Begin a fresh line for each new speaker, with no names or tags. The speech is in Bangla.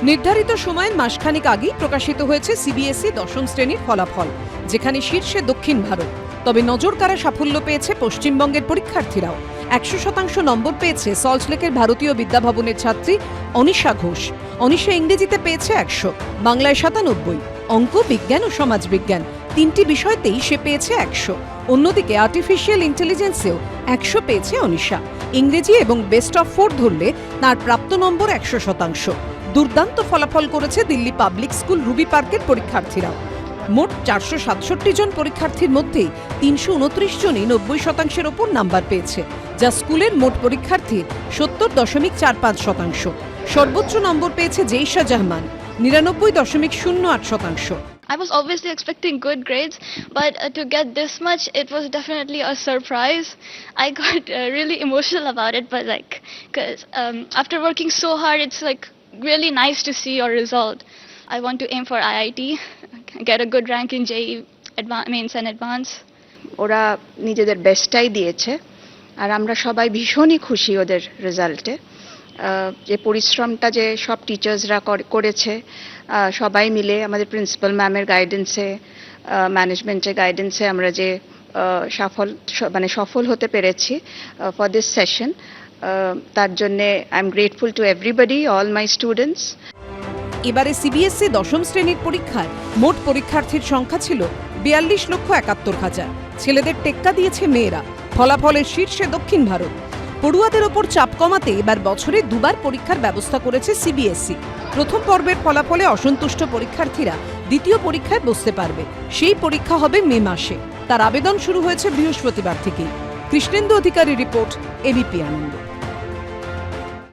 নির্ধারিত সময়ের মাসখানেক আগেই প্রকাশিত হয়েছে সিবিএসই দশম শ্রেণীর ফলাফল, যেখানে শীর্ষে দক্ষিণ ভারত। তবে নজরকাড়া সাফল্য পেয়েছে পশ্চিমবঙ্গের পরীক্ষার্থীরাও। 100% নম্বর পেয়েছে সল্টলেকের ভারতীয় বিদ্যাভবনের ছাত্রী অনিশা ঘোষ। অনিশা ইংরেজিতে পেয়েছে 100, বাংলায় 97, অঙ্ক, বিজ্ঞান ও সমাজবিজ্ঞান তিনটি বিষয়তেই সে পেয়েছে 100। অন্যদিকে আর্টিফিশিয়াল ইন্টেলিজেন্সেও 100 পেয়েছে অনিশা। ইংরেজি এবং বেস্ট অফ 4 ধরলে তার প্রাপ্ত নম্বর 100%। দুর্দান্ত ফলাফল করেছে দিল্লি পাবলিক স্কুল রুবি পার্কের পরীক্ষার্থীরাও। মোট 467 জন পরীক্ষার্থীর মধ্যেই 329 জনই 90% ওপর নাম্বার পেয়েছে, যা স্কুলের মোট পরীক্ষার্থীর 70.45%। সর্বোচ্চ নম্বর পেয়েছে জেইশা জাহমান, 99.08%।
I was obviously expecting good grades, but to get this much, it was definitely a surprise. I got really emotional about it, but because after working so hard, it's really nice to see your result. I want to aim for IIT, get a good rank in JEE mains and advance.
ওরা নিজেদের বেস্টটাই দিয়েছে, আর আমরা সবাই ভীষণই খুশি ওদের রেজাল্টে। যে পরিশ্রমটা যে সব টিচার্সরা করেছে, সবাই মিলে আমাদের প্রিন্সিপাল ম্যামের গাইডেন্সে, ম্যানেজমেন্টের গাইডেন্সে আমরা যে সফল হতে পেরেছি ফর দিস সেশন, তার জন্যে I am grateful to everybody, all my students.
এবারে সিবিএসই দশম শ্রেণীর পরীক্ষায় মোট পরীক্ষার্থীর সংখ্যা ছিল 42,71,000। ছেলেদের টেক্কা দিয়েছে মেয়েরা। ফলাফলের শীর্ষে দক্ষিণ ভারত। পড়ুয়াদের ওপর চাপ কমাতে এবার বছরে দুবার পরীক্ষার ব্যবস্থা করেছে সিবিএসই। প্রথম পর্বের ফলাফলে অসন্তুষ্ট পরীক্ষার্থীরা দ্বিতীয় পরীক্ষায় বসতে পারবে। সেই পরীক্ষা হবে মে মাসে। তার আবেদন শুরু হয়েছে বৃহস্পতিবার থেকেই। কৃষ্ণেন্দু অধিকারী রিপোর্ট, এবিপি আনন্দ।